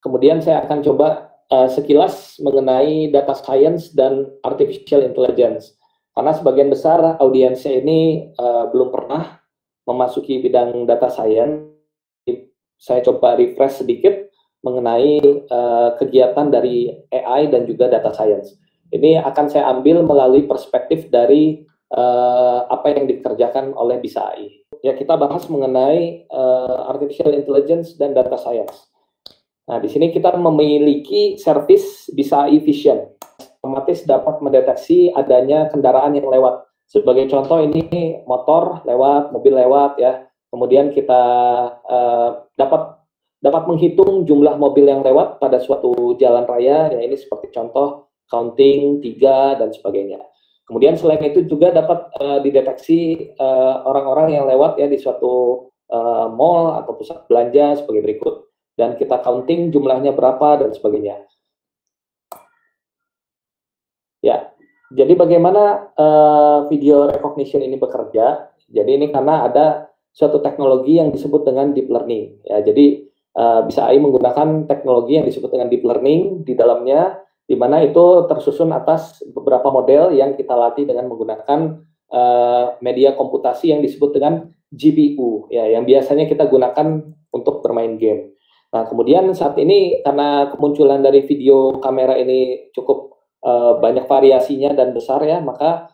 Kemudian saya akan coba sekilas mengenai data science dan artificial intelligence. Karena sebagian besar audiensnya ini belum pernah memasuki bidang data science. Saya coba refresh sedikit mengenai kegiatan dari AI dan juga data science. Ini akan saya ambil melalui perspektif dari apa yang dikerjakan oleh BISA AI. Ya, kita bahas mengenai artificial intelligence dan data science. Nah, di sini kita memiliki service BISA AI Vision. Otomatis dapat mendeteksi adanya kendaraan yang lewat. Sebagai contoh ini motor lewat, mobil lewat ya. Kemudian kita dapat menghitung jumlah mobil yang lewat pada suatu jalan raya. Ya, ini seperti contoh counting 3 dan sebagainya. Kemudian selain itu juga dapat dideteksi orang-orang yang lewat ya di suatu mall atau pusat belanja sebagai berikut. Dan kita counting jumlahnya berapa dan sebagainya. Ya, jadi bagaimana video recognition ini bekerja? Jadi ini karena ada suatu teknologi yang disebut dengan deep learning. Ya, jadi BISA AI menggunakan teknologi yang disebut dengan deep learning di dalamnya, di mana itu tersusun atas beberapa model yang kita latih dengan menggunakan media komputasi yang disebut dengan GPU, ya, yang biasanya kita gunakan untuk bermain game. Nah, kemudian saat ini karena kemunculan dari video kamera ini cukup banyak variasinya dan besar ya, maka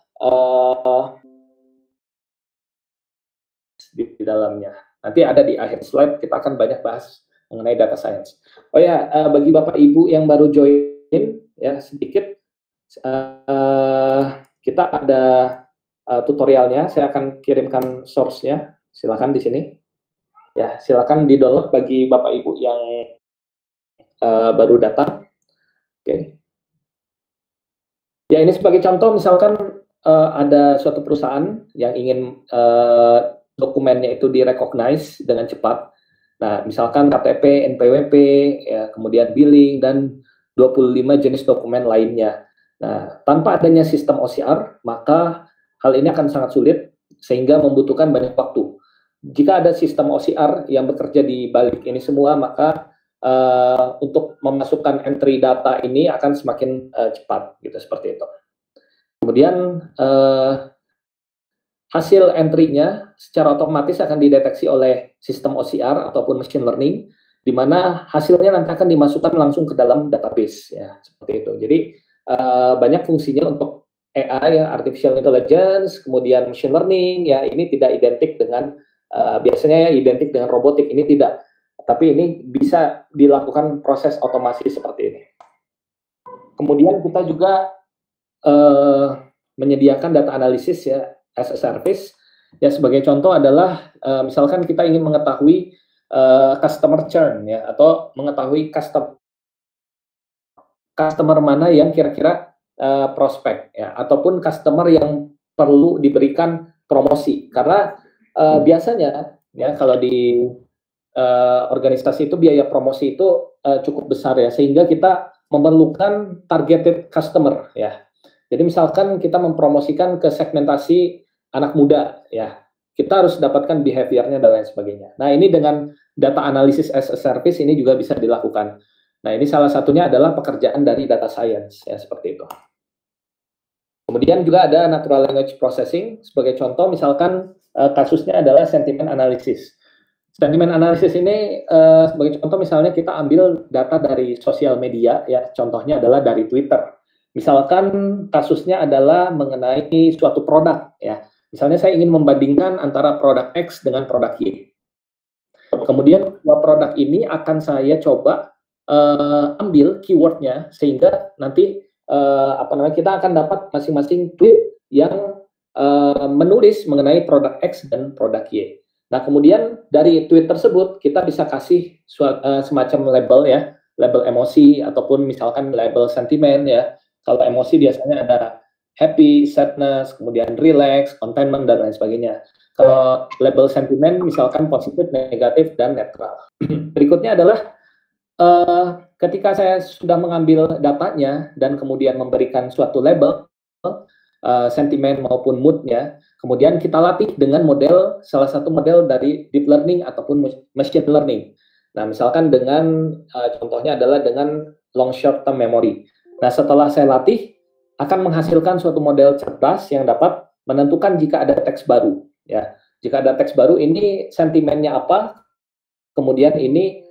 di dalamnya. Nanti ada di akhir slide, kita akan banyak bahas mengenai data science. Oh ya, bagi Bapak Ibu yang baru join, ya sedikit, kita ada tutorialnya, saya akan kirimkan source-nya, silakan di sini. Ya, silakan di-download bagi Bapak Ibu yang baru datang. Oke. Ya, ini sebagai contoh, misalkan ada suatu perusahaan yang ingin dokumennya itu di-recognize dengan cepat. Nah, misalkan KTP, NPWP, ya, kemudian billing, dan 25 jenis dokumen lainnya. Nah, tanpa adanya sistem OCR, maka hal ini akan sangat sulit, sehingga membutuhkan banyak waktu. Jika ada sistem OCR yang bekerja di balik ini semua, maka untuk memasukkan entry data ini akan semakin cepat, gitu, seperti itu. Kemudian hasil entry-nya secara otomatis akan dideteksi oleh sistem OCR ataupun machine learning, di mana hasilnya nanti akan dimasukkan langsung ke dalam database, ya, seperti itu. Jadi banyak fungsinya untuk AI, ya, artificial intelligence, kemudian machine learning, ya, ini tidak identik dengan biasanya ya identik dengan robotik, ini tidak. Tapi ini bisa dilakukan proses otomasi seperti ini. Kemudian kita juga menyediakan data analisis ya as a service. Ya, sebagai contoh adalah misalkan kita ingin mengetahui customer churn ya, atau mengetahui customer mana yang kira-kira prospek ya, ataupun customer yang perlu diberikan promosi. Karena biasanya ya kalau di organisasi itu biaya promosi itu cukup besar ya, sehingga kita memerlukan targeted customer ya. Jadi misalkan kita mempromosikan ke segmentasi anak muda ya, kita harus dapatkan behaviornya dan lain sebagainya. Nah, ini dengan data analysis as a service ini juga bisa dilakukan. Nah, ini salah satunya adalah pekerjaan dari data science ya, seperti itu. Kemudian juga ada natural language processing. Sebagai contoh, misalkan kasusnya adalah sentiment analysis. Sentiment analysis ini sebagai contoh misalnya kita ambil data dari sosial media ya, contohnya adalah dari Twitter. Misalkan kasusnya adalah mengenai suatu produk ya. Misalnya saya ingin membandingkan antara produk X dengan produk Y. Kemudian dua produk ini akan saya coba ambil keywordnya, sehingga nanti kita akan dapat masing-masing tweet yang menulis mengenai produk X dan produk Y. Nah, kemudian dari tweet tersebut kita bisa kasih semacam label ya, label emosi ataupun misalkan label sentimen ya. Kalau emosi biasanya ada happy, sadness, kemudian relax, contentment, dan lain sebagainya. Kalau label sentimen misalkan positif, negatif, dan netral. Berikutnya adalah ketika saya sudah mengambil datanya dan kemudian memberikan suatu label, sentimen maupun mood-nya, kemudian kita latih dengan model, salah satu model dari deep learning ataupun machine learning. Nah, misalkan dengan contohnya adalah dengan long short term memory. Nah, setelah saya latih, akan menghasilkan suatu model cerdas yang dapat menentukan jika ada teks baru. Ya, jika ada teks baru, ini sentimennya apa, kemudian ini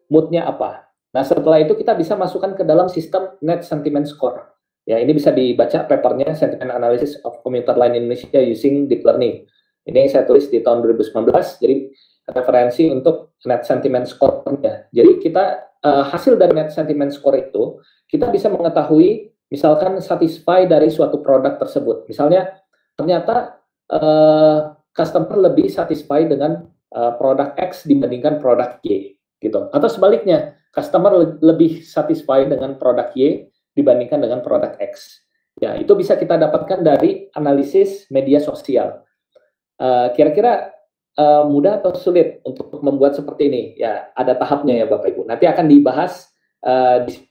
moodnya apa. Nah, setelah itu kita bisa masukkan ke dalam sistem Net Sentiment Score. Ya, ini bisa dibaca papernya Sentiment Analysis of Commuter Line Indonesia using Deep Learning. Ini saya tulis di tahun 2019, jadi referensi untuk Net Sentiment Score-nya. Jadi kita hasil dari Net Sentiment Score itu, kita bisa mengetahui misalkan satisfy dari suatu produk tersebut. Misalnya ternyata customer lebih satisfy dengan produk X dibandingkan produk Y gitu. Atau sebaliknya, customer lebih satisfied dengan produk Y dibandingkan dengan produk X. Ya, itu bisa kita dapatkan dari analisis media sosial. Kira-kira mudah atau sulit untuk membuat seperti ini? Ya, ada tahapnya ya Bapak Ibu. Nanti akan dibahas di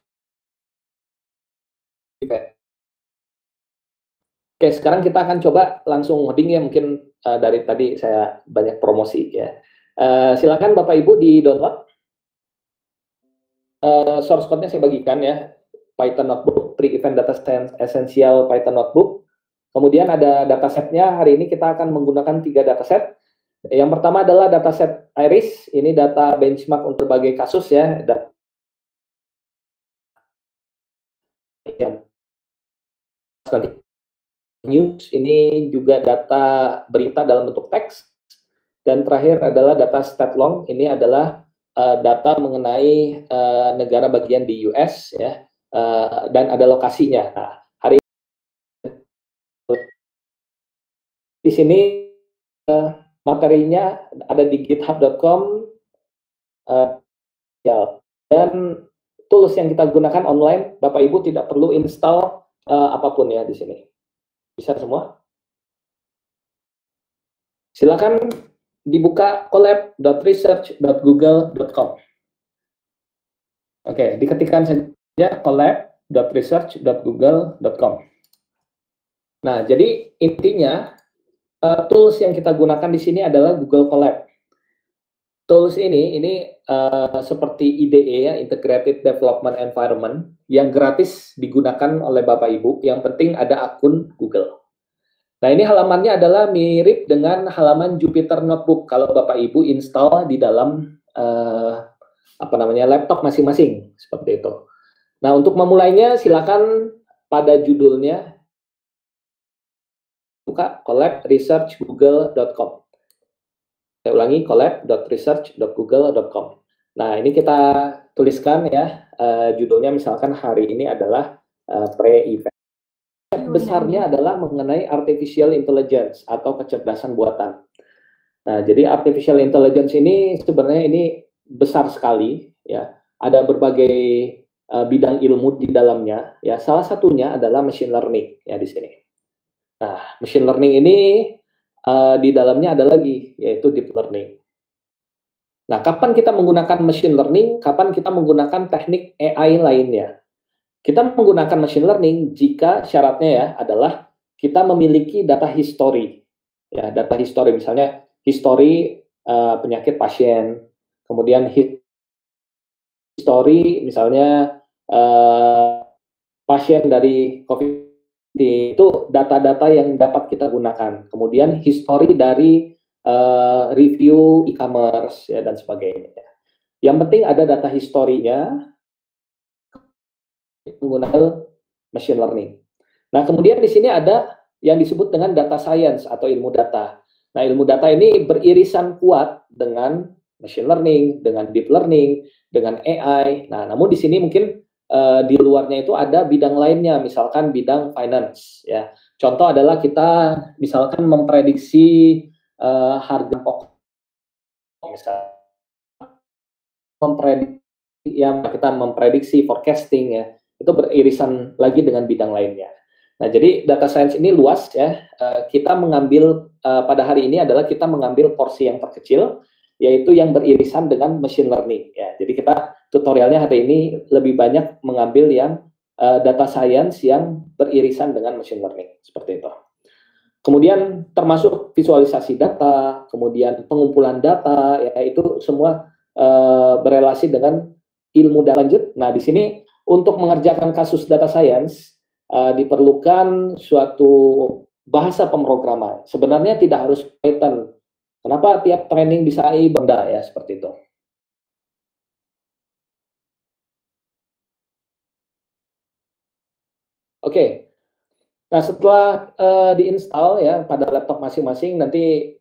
Oke, sekarang kita akan coba langsung ngoding ya, mungkin dari tadi saya banyak promosi ya. Silakan Bapak Ibu di download. Source code-nya saya bagikan ya, Python Notebook, Pre-Event Data Science Essential Python Notebook. Kemudian ada datasetnya, hari ini kita akan menggunakan 3 dataset. Yang pertama adalah dataset Iris, ini data benchmark untuk berbagai kasus ya. News, ini juga data berita dalam bentuk teks. Dan terakhir adalah data stat long, ini adalah data mengenai negara bagian di US ya, dan ada lokasinya. Nah, hari di sini materinya ada di github.com ya, dan tools yang kita gunakan online, Bapak Ibu tidak perlu install apapun ya di sini. Bisa semua? Silakan dibuka collab.research.google.com. Oke, diketikkan saja collab.research.google.com. Nah, jadi intinya tools yang kita gunakan di sini adalah Google Colab. Tools ini seperti IDE ya, Integrated Development Environment, yang gratis digunakan oleh Bapak Ibu. Yang penting ada akun Google. Nah, ini halamannya adalah mirip dengan halaman Jupyter Notebook kalau Bapak Ibu install di dalam laptop masing-masing seperti itu. Nah, untuk memulainya silakan pada judulnya buka collab.research.google.com. Saya ulangi, collab.research.google.com. Nah, ini kita tuliskan ya, judulnya misalkan hari ini adalah pre-event. Besarnya adalah mengenai artificial intelligence atau kecerdasan buatan. Nah, jadi artificial intelligence ini sebenarnya ini besar sekali ya. Ada berbagai bidang ilmu di dalamnya ya. Salah satunya adalah machine learning ya di sini. Nah, machine learning ini di dalamnya ada lagi, yaitu deep learning. Nah, kapan kita menggunakan machine learning, kapan kita menggunakan teknik AI lainnya? Kita menggunakan machine learning jika syaratnya ya adalah kita memiliki data history. Ya, data history misalnya history penyakit pasien, kemudian history misalnya pasien dari COVID. Itu data-data yang dapat kita gunakan. Kemudian history dari review e-commerce ya, dan sebagainya. Yang penting ada data historinya menggunakan machine learning. Nah, kemudian di sini ada yang disebut dengan data science atau ilmu data. Nah, ilmu data ini beririsan kuat dengan machine learning, dengan deep learning, dengan AI. Nah, namun di sini mungkin di luarnya itu ada bidang lainnya, misalkan bidang finance. Ya, contoh adalah kita misalkan memprediksi harga pokok, misalnya kita memprediksi forecasting ya, itu beririsan lagi dengan bidang lainnya. Nah, jadi data science ini luas ya. Kita mengambil pada hari ini adalah kita mengambil porsi yang terkecil, yaitu yang beririsan dengan machine learning ya. Jadi kita tutorialnya hari ini lebih banyak mengambil yang data science yang beririsan dengan machine learning seperti itu. Kemudian termasuk visualisasi data, kemudian pengumpulan data ya, itu semua berelasi dengan ilmu data lanjut. Nah, di sini untuk mengerjakan kasus data science diperlukan suatu bahasa pemrograman. Sebenarnya tidak harus Python. Kenapa tiap training bisa AI benda ya seperti itu. Oke. Nah, setelah diinstal ya pada laptop masing-masing, nanti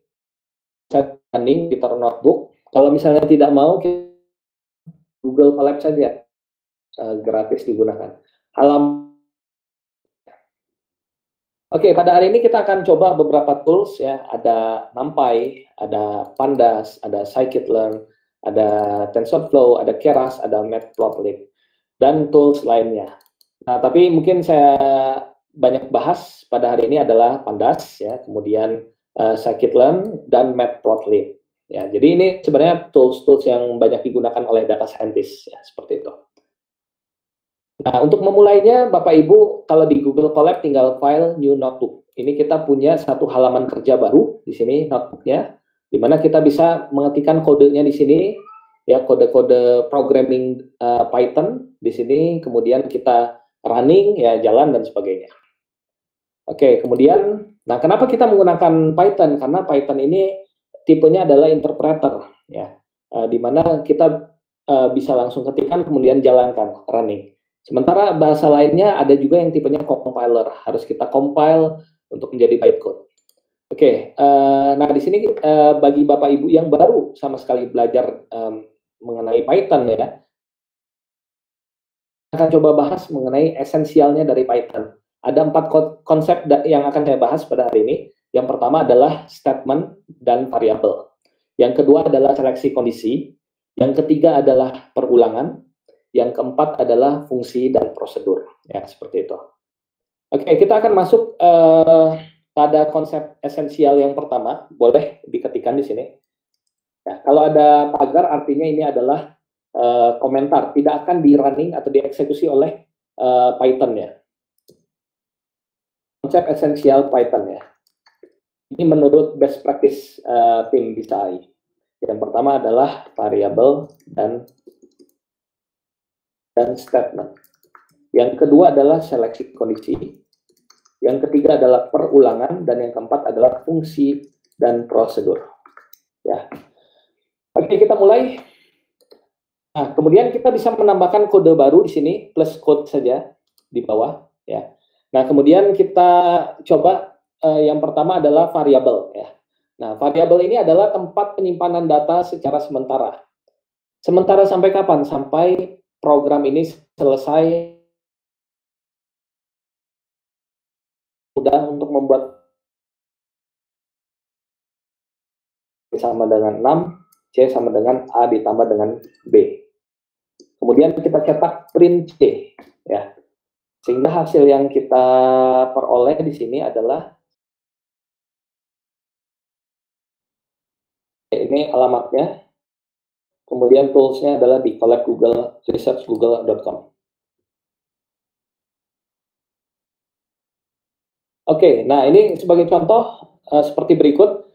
saya running Python notebook. Kalau misalnya tidak mau, Google Colab saja, gratis digunakan. Oke, pada hari ini kita akan coba beberapa tools ya. Ada NumPy, ada Pandas, ada Scikit-learn, ada TensorFlow, ada Keras, ada Matplotlib, dan tools lainnya. Nah, tapi mungkin saya banyak bahas pada hari ini adalah Pandas ya, kemudian Scikit-learn dan Matplotlib. Ya, jadi ini sebenarnya tools-tools yang banyak digunakan oleh data scientist ya, seperti itu. Nah, untuk memulainya, Bapak Ibu, kalau di Google Colab tinggal file new notebook. Ini kita punya satu halaman kerja baru di sini notebooknya, di mana kita bisa mengetikkan kodenya di sini, ya kode-kode programming Python di sini, kemudian kita running, ya jalan dan sebagainya. Oke, kemudian, nah kenapa kita menggunakan Python? Karena Python ini tipenya adalah interpreter, ya, di mana kita bisa langsung ketikkan kemudian jalankan running. Sementara bahasa lainnya ada juga yang tipenya compiler, harus kita compile untuk menjadi bytecode. Oke, nah di sini bagi Bapak Ibu yang baru sama sekali belajar mengenai Python ya, akan coba bahas mengenai esensialnya dari Python. Ada 4 konsep yang akan saya bahas pada hari ini. Yang pertama adalah statement dan variabel. Yang kedua adalah seleksi kondisi. Yang ketiga adalah perulangan. Yang keempat adalah fungsi dan prosedur. Ya, seperti itu. Oke, kita akan masuk pada konsep esensial yang pertama. Boleh diketikkan di sini. Ya, kalau ada pagar, artinya ini adalah komentar. Tidak akan di-running atau dieksekusi oleh Python ya. Konsep esensial Python ya. Ini menurut best practice tim BSAI. Yang pertama adalah variabel dan statement. Yang kedua adalah seleksi kondisi. Yang ketiga adalah perulangan, dan yang keempat adalah fungsi dan prosedur. Ya. Oke, kita mulai. Nah, kemudian kita bisa menambahkan kode baru di sini, plus code saja di bawah. Ya. Nah, kemudian kita coba yang pertama adalah variabel. Ya. Nah, variabel ini adalah tempat penyimpanan data secara sementara. Sementara sampai kapan? Sampai program ini selesai mudah untuk membuat sama dengan 6, C sama dengan A ditambah dengan B. Kemudian kita cetak print C, ya. Sehingga hasil yang kita peroleh di sini adalah ini alamatnya. Kemudian toolsnya adalah di Colab Google, researchgoogle.com. Oke, nah ini sebagai contoh seperti berikut.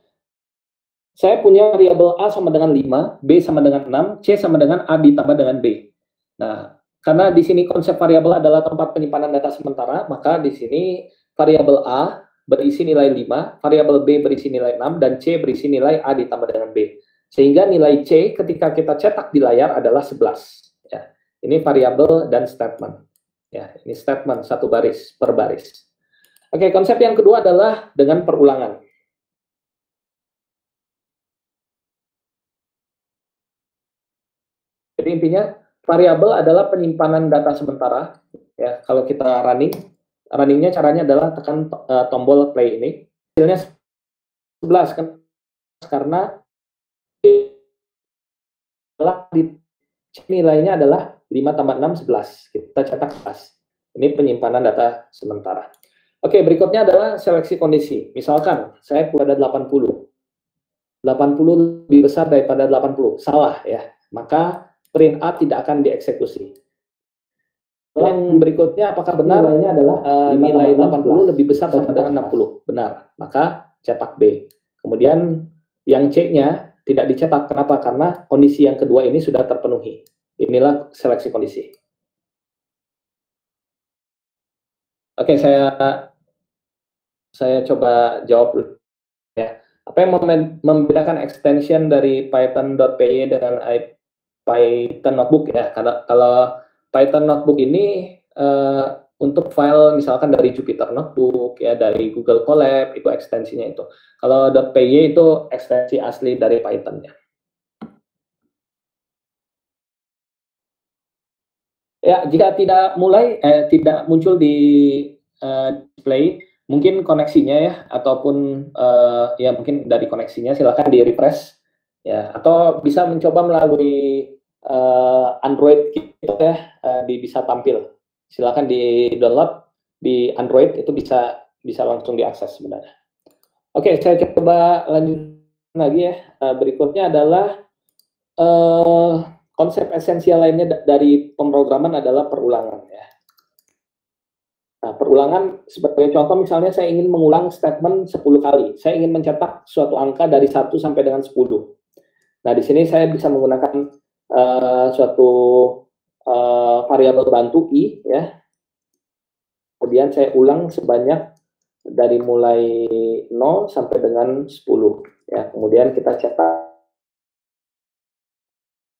Saya punya variabel A sama dengan 5, B sama dengan 6, C sama dengan A ditambah dengan B. Nah, karena di sini konsep variabel adalah tempat penyimpanan data sementara, maka di sini variabel A berisi nilai 5, variabel B berisi nilai 6, dan C berisi nilai A ditambah dengan B. Sehingga nilai C ketika kita cetak di layar adalah 11. Ya. Ini variabel dan statement. Ya, ini statement satu baris per baris. Oke, konsep yang kedua adalah dengan perulangan. Jadi intinya variabel adalah penyimpanan data sementara. Ya, kalau kita runningnya caranya adalah tekan tombol play ini. Hasilnya 11 kan, karena nilainya adalah 5 tambah 6, 11. Kita cetak 11. Ini penyimpanan data sementara. Oke, berikutnya adalah seleksi kondisi. Misalkan saya ada 80. 80 lebih besar daripada 80. Salah ya. Maka print A tidak akan dieksekusi. Yang berikutnya, apakah benar nilainya adalah nilai 80 lebih besar sama dengan 60? Benar. Maka cetak B. Kemudian yang C-nya, tidak dicetak. Kenapa? Karena kondisi yang kedua ini sudah terpenuhi. Inilah seleksi kondisi. Oke, saya coba jawab dulu ya. Apa yang membedakan extension dari Python.py dengan Python Notebook ya? Karena kalau Python Notebook ini untuk file misalkan dari Jupyter Notebook ya, dari Google Colab itu ekstensinya itu. Kalau .py itu ekstensi asli dari Python ya. Ya, jika tidak muncul di display, mungkin koneksinya ya, ataupun ya mungkin dari koneksinya silakan di refresh ya, atau bisa mencoba melalui Android gitu ya, bisa tampil. Silakan di download di Android, itu bisa langsung diakses sebenarnya. Oke, saya coba lanjut lagi ya. Berikutnya adalah konsep esensial lainnya dari pemrograman adalah perulangan ya. Nah, perulangan sebagai contoh misalnya saya ingin mengulang statement 10 kali. Saya ingin mencetak suatu angka dari 1 sampai dengan 10. Nah, di sini saya bisa menggunakan suatu variabel bantu i ya. Kemudian saya ulang sebanyak dari mulai 0 sampai dengan 10 ya. Kemudian kita cetak,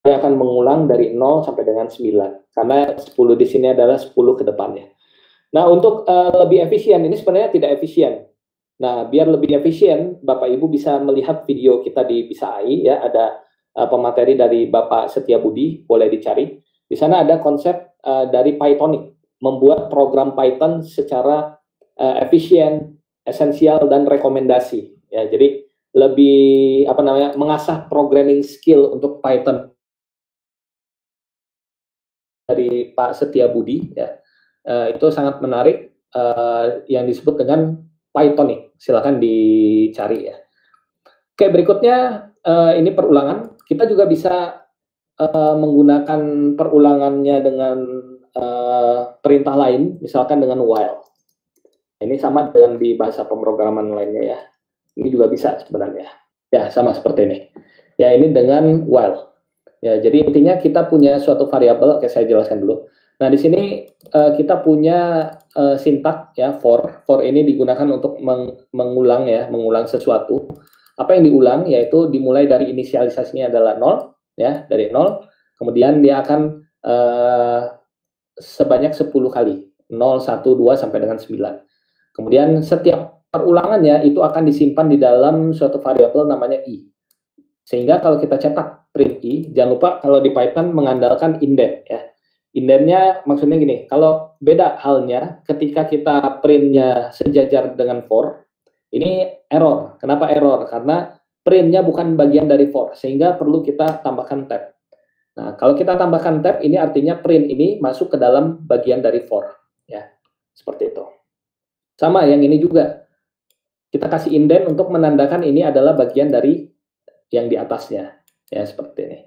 saya akan mengulang dari 0 sampai dengan 9 karena 10 di sini adalah 10 ke depannya. Nah, untuk lebih efisien, ini sebenarnya tidak efisien. Nah, biar lebih efisien, Bapak Ibu bisa melihat video kita di Bisa AI ya, ada pemateri dari Bapak Setia Budi, boleh dicari. Di sana ada konsep dari Pythonic, membuat program Python secara efisien, esensial dan rekomendasi. Ya, jadi lebih mengasah programming skill untuk Python dari Pak Setia Budi ya, itu sangat menarik, yang disebut dengan Pythonic. Silakan dicari ya. Oke, berikutnya ini perulangan. Kita juga bisa menggunakan perulangannya dengan perintah lain, misalkan dengan while. Ini sama dengan di bahasa pemrograman lainnya ya. Ini juga bisa sebenarnya. Ya, sama seperti ini. Ya, ini dengan while. Ya, jadi intinya kita punya suatu variabel. Oke, saya jelaskan dulu. Nah, di sini kita punya sintak ya, for. For ini digunakan untuk mengulang ya, mengulang sesuatu. Apa yang diulang yaitu dimulai dari inisialisasinya adalah 0 ya, dari 0. Kemudian dia akan sebanyak 10 kali. 0, 1, 2 sampai dengan 9. Kemudian setiap perulangannya itu akan disimpan di dalam suatu variabel namanya i. Sehingga kalau kita cetak print i, jangan lupa kalau di Python mengandalkan indent ya. Indentnya maksudnya gini, kalau beda halnya ketika kita printnya sejajar dengan for, ini error. Kenapa error? Karena printnya bukan bagian dari for, sehingga perlu kita tambahkan tab. Nah, kalau kita tambahkan tab, ini artinya print ini masuk ke dalam bagian dari for. Ya, seperti itu. Sama yang ini juga. Kita kasih indent untuk menandakan ini adalah bagian dari yang di atasnya. Ya, seperti ini.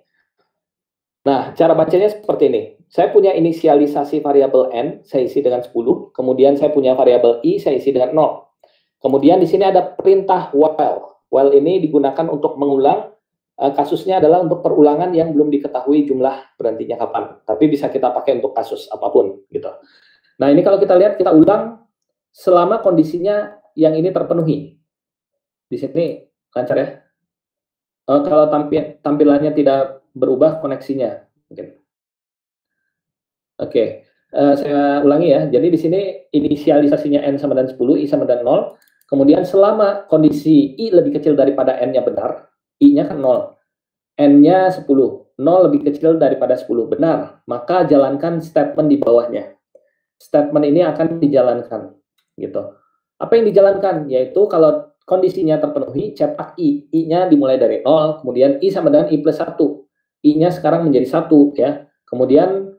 Nah, cara bacanya seperti ini. Saya punya inisialisasi variabel n, saya isi dengan 10. Kemudian saya punya variabel i, saya isi dengan 0. Kemudian di sini ada perintah while. While ini digunakan untuk mengulang. Kasusnya adalah untuk perulangan yang belum diketahui jumlah berhentinya kapan. Tapi bisa kita pakai untuk kasus apapun. Gitu. Nah, ini kalau kita lihat, kita ulang selama kondisinya yang ini terpenuhi. Di sini lancar ya. Kalau tampilannya tidak berubah koneksinya, mungkin. Oke, saya ulangi ya. Jadi di sini inisialisasinya n sama dengan 10, i sama dengan 0. Kemudian selama kondisi i lebih kecil daripada n-nya benar, i-nya kan 0. N-nya 10, 0 lebih kecil daripada 10 benar, maka jalankan statement di bawahnya. Statement ini akan dijalankan, gitu. Apa yang dijalankan? Yaitu kalau kondisinya terpenuhi, cetak i. I-nya dimulai dari 0, kemudian i sama dengan i plus 1. I-nya sekarang menjadi 1, ya. Kemudian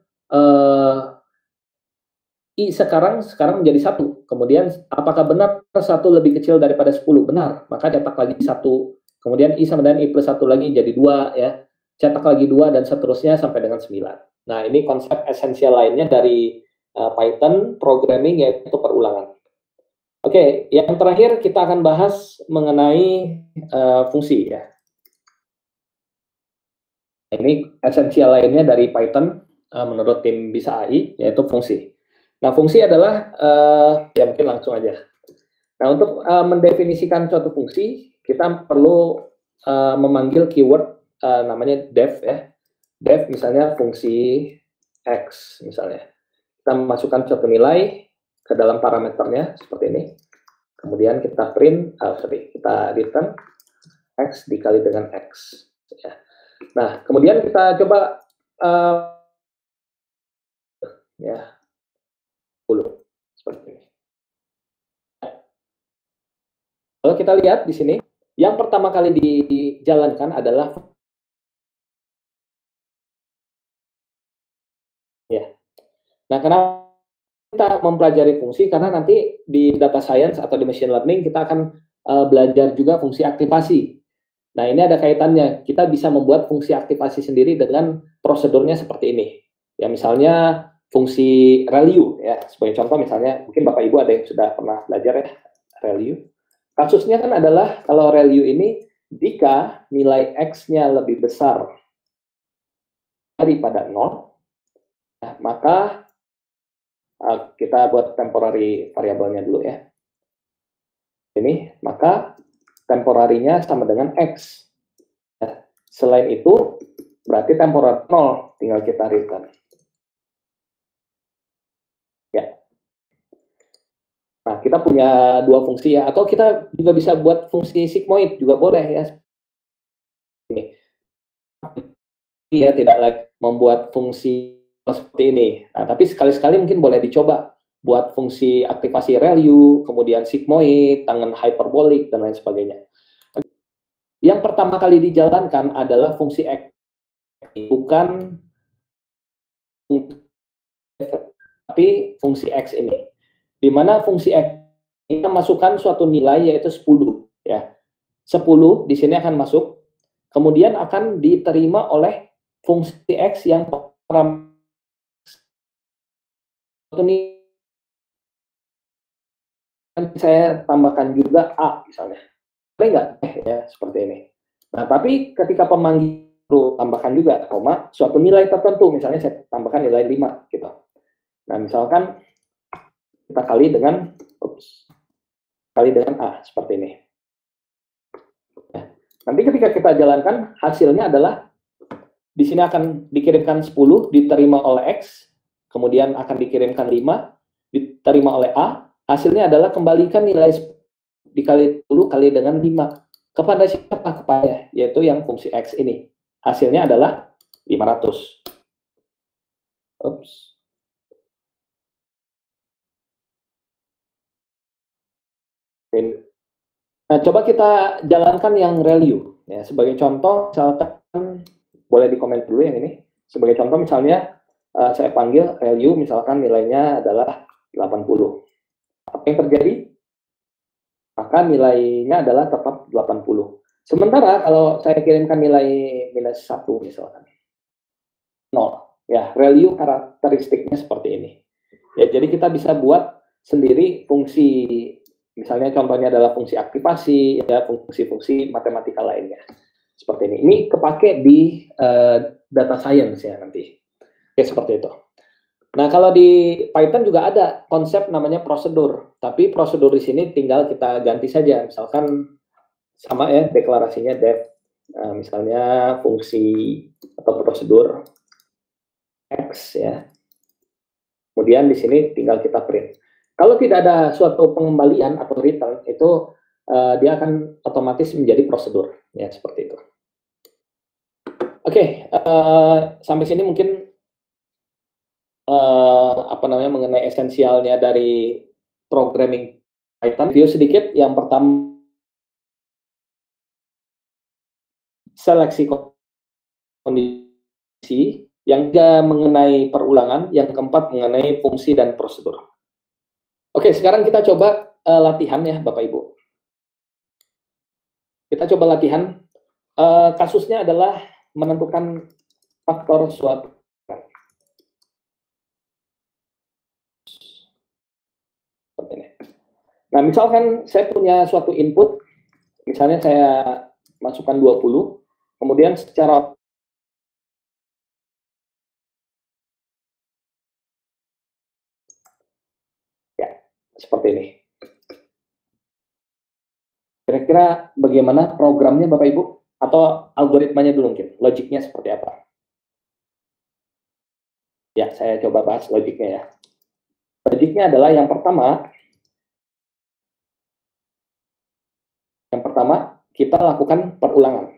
i sekarang menjadi 1. Kemudian apakah benar 1 lebih kecil daripada 10? Benar. Maka cetak lagi 1. Kemudian i sama dengan i plus 1 lagi jadi 2 ya. Cetak lagi 2 dan seterusnya sampai dengan 9. Nah, ini konsep esensial lainnya dari Python programming, yaitu perulangan. Oke, yang terakhir kita akan bahas mengenai fungsi ya. Ini esensial lainnya dari Python menurut tim Bisa AI, yaitu fungsi. Nah, fungsi adalah, ya mungkin langsung aja. Nah, untuk mendefinisikan suatu fungsi, kita perlu memanggil keyword namanya def ya. Def misalnya fungsi X misalnya. Kita masukkan suatu nilai ke dalam parameternya seperti ini. Kemudian kita print, kita return X dikali dengan X. Ya. Nah, kemudian kita coba ya 10 seperti ini. Kalau kita lihat di sini, yang pertama kali dijalankan adalah ya. Nah, kenapa kita mempelajari fungsi? Karena nanti di data science atau di machine learning kita akan belajar juga fungsi aktivasi. Nah, ini ada kaitannya. Kita bisa membuat fungsi aktivasi sendiri dengan prosedurnya seperti ini. Ya, misalnya fungsi ReLU ya. Sebagai contoh misalnya, mungkin Bapak Ibu ada yang sudah pernah belajar ya ReLU. Kasusnya kan adalah kalau ReLU ini jika nilai X-nya lebih besar daripada 0, ya, maka kita buat temporary variabelnya dulu ya. Ini, maka temporarinya sama dengan X. Nah, selain itu, berarti temporer 0, tinggal kita return. Ya. Nah, kita punya dua fungsi ya, atau kita juga bisa buat fungsi sigmoid, juga boleh ya. Ini. Ya, tidak lagi membuat fungsi seperti ini. Nah, tapi sekali-sekali mungkin boleh dicoba buat fungsi aktivasi ReLU, kemudian sigmoid, tangen hyperbolik, dan lain sebagainya. Yang pertama kali dijalankan adalah fungsi X, bukan tapi fungsi X ini. Di mana fungsi X kita masukkan suatu nilai yaitu 10 ya. 10 di sini akan masuk, kemudian akan diterima oleh fungsi X yang ini saya tambahkan juga A misalnya. Boleh nggak? Ya, seperti ini. Nah, tapi ketika pemanggil tambahkan juga, koma, suatu nilai tertentu, misalnya saya tambahkan nilai 5, gitu. Nah, misalkan kita kali dengan A, seperti ini. Ya. Nanti ketika kita jalankan, hasilnya adalah, di sini akan dikirimkan 10, diterima oleh X, kemudian akan dikirimkan 5, diterima oleh A, hasilnya adalah kembalikan nilai dikali 10 kali dengan 5. Kepada siapa? Kepada, yaitu yang fungsi X ini. Hasilnya adalah 500. Oops. Nah, coba kita jalankan yang ReLU. Ya, sebagai contoh, misalkan, boleh dikomen dulu yang ini. Sebagai contoh misalnya, saya panggil ReLU, misalkan nilainya adalah 80. Apa yang terjadi? Maka nilainya adalah tetap 80. Sementara kalau saya kirimkan nilai minus 1 misalkan, 0. Ya, ReLU karakteristiknya seperti ini. Ya, jadi kita bisa buat sendiri fungsi, misalnya contohnya adalah fungsi aktivasi, ya, fungsi-fungsi matematika lainnya. Seperti ini. Ini kepake di data science ya nanti. Oke, seperti itu. Nah, kalau di Python juga ada konsep namanya prosedur, tapi prosedur di sini tinggal kita ganti saja. Misalkan sama ya deklarasinya def, misalnya fungsi atau prosedur X ya. Kemudian di sini tinggal kita print. Kalau tidak ada suatu pengembalian atau return, itu dia akan otomatis menjadi prosedur ya, seperti itu. Oke, sampai sini mungkin apa namanya mengenai esensialnya dari programming Python. Video sedikit. Yang pertama, seleksi kondisi. Yang ketiga mengenai perulangan. Yang keempat mengenai fungsi dan prosedur. Oke, sekarang kita coba latihan ya Bapak Ibu. Kita coba latihan. Kasusnya adalah menentukan faktor suatu. Nah, misalkan saya punya suatu input, misalnya saya masukkan 20, kemudian secara seperti ini. Kira-kira bagaimana programnya Bapak Ibu? Atau algoritmanya dulu mungkin, logiknya seperti apa? Ya, saya coba bahas logiknya ya. Logiknya adalah yang pertama kita lakukan perulangan.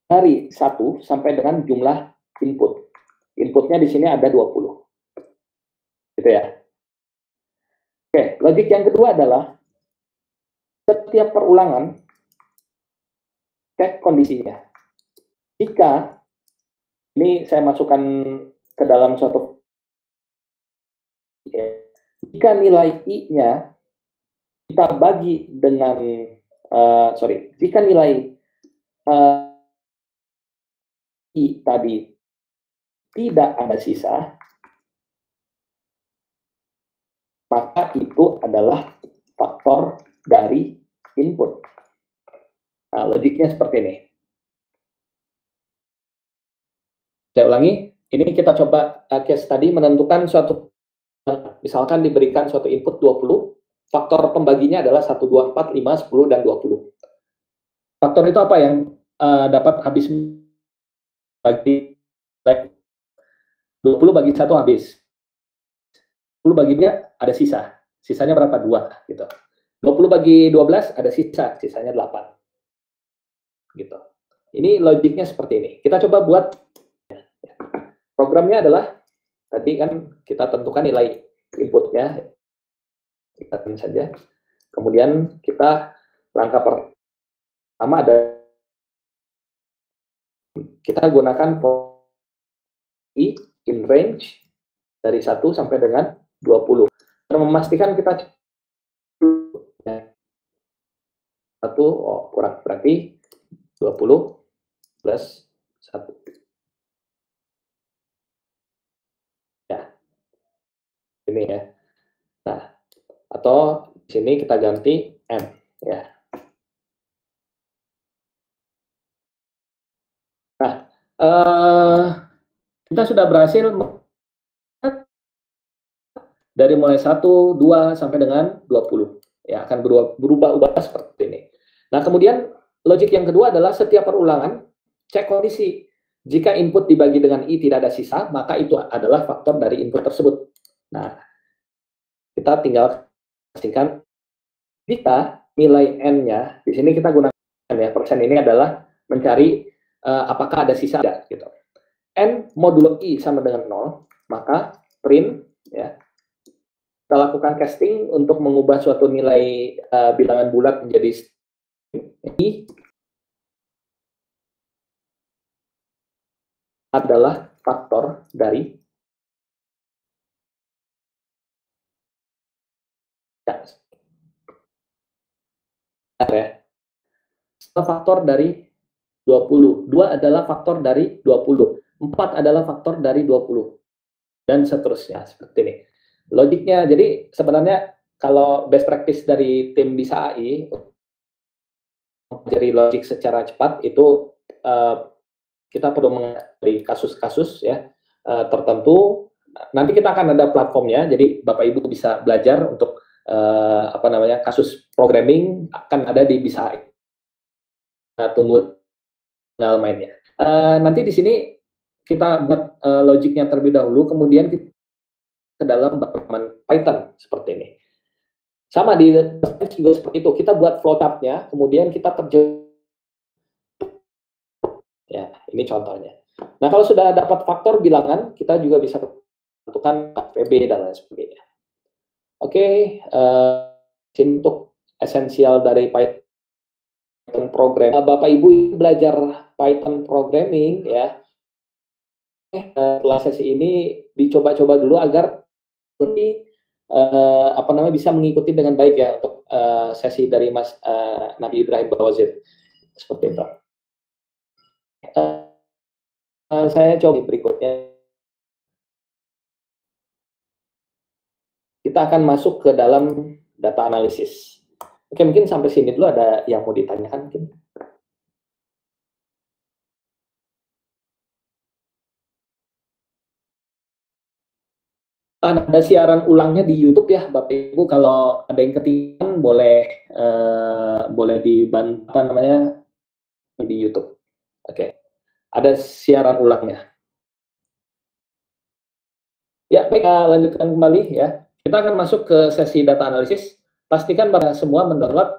Dari 1 sampai dengan jumlah input. Inputnya di sini ada 20. Gitu ya. Oke, logik yang kedua adalah setiap perulangan cek kondisinya. Jika ini saya masukkan ke dalam suatu, jika nilai i-nya kita bagi dengan jika nilai i tadi tidak ada sisa, maka itu adalah faktor dari input. Nah, logiknya seperti ini. Saya ulangi, ini kita coba case tadi menentukan suatu, misalkan diberikan suatu input 20, faktor pembaginya adalah 1, 2, 4, 5, 10, dan 20. Faktor itu apa yang dapat habis bagi 20 bagi 1 habis. 10 bagi dia ada sisa. Sisanya berapa? 2 gitu. 20 bagi 12 ada sisa, sisanya 8. Gitu. Ini logiknya seperti ini. Kita coba buat, programnya adalah tadi kan kita tentukan nilai inputnya, kita tentukan saja. Kemudian kita langkah pertama ada, kita gunakan i in range dari 1 sampai dengan 20. Untuk memastikan kita 1, kurang, berarti 20 plus 1. Ya, ini ya. Nah, atau di sini kita ganti M ya. Nah, kita sudah berhasil dari mulai 1, 2 sampai dengan 20. Ya, akan berubah-ubah seperti ini. Nah, kemudian logik yang kedua adalah setiap perulangan cek kondisi. Jika input dibagi dengan i tidak ada sisa, maka itu adalah faktor dari input tersebut. Nah, kita tinggal pastikan jika nilai n-nya di sini kita gunakan ya, persen ini adalah mencari apakah ada sisa ada gitu. N modulo i sama dengan 0, maka print ya. Kita lakukan casting untuk mengubah suatu nilai bilangan bulat menjadi i adalah faktor dari ya. Faktor dari 20. 2 adalah faktor dari 20. 4 adalah faktor dari 20. Dan seterusnya seperti ini. Logiknya, jadi sebenarnya kalau best practice dari tim Bisa AI mempelajari logik secara cepat itu kita perlu mengenai kasus-kasus ya tertentu. Nanti kita akan ada platformnya, jadi Bapak Ibu bisa belajar untuk kasus programming akan ada di Bisa AI. Tunggu tinggal mainnya. Nanti di sini kita buat logiknya terlebih dahulu, kemudian kita ke dalam background Python seperti ini. Sama di juga seperti itu. Kita buat flowchart-nya, kemudian kita terjun. Ya, ini contohnya. Nah, kalau sudah dapat faktor bilangan, kita juga bisa tentukan PB dan lain sebagainya. Oke, untuk esensial dari Python program. Bapak Ibu belajar Python programming ya. Setelah sesi ini dicoba-coba dulu agar ini bisa mengikuti dengan baik ya untuk sesi dari Mas Nabi Ibrahim Bawazir seperti itu. Saya coba berikutnya. Kita akan masuk ke dalam data analisis. Oke, mungkin sampai sini dulu ada yang mau ditanyakan mungkin. Ada siaran ulangnya di YouTube ya, Bapak Ibu. Kalau ada yang ketinggalan, boleh dibantu apa namanya di YouTube. Oke, ada siaran ulangnya. Ya, baik, lanjutkan kembali ya. Kita akan masuk ke sesi data analisis. Pastikan bahwa semua mendownload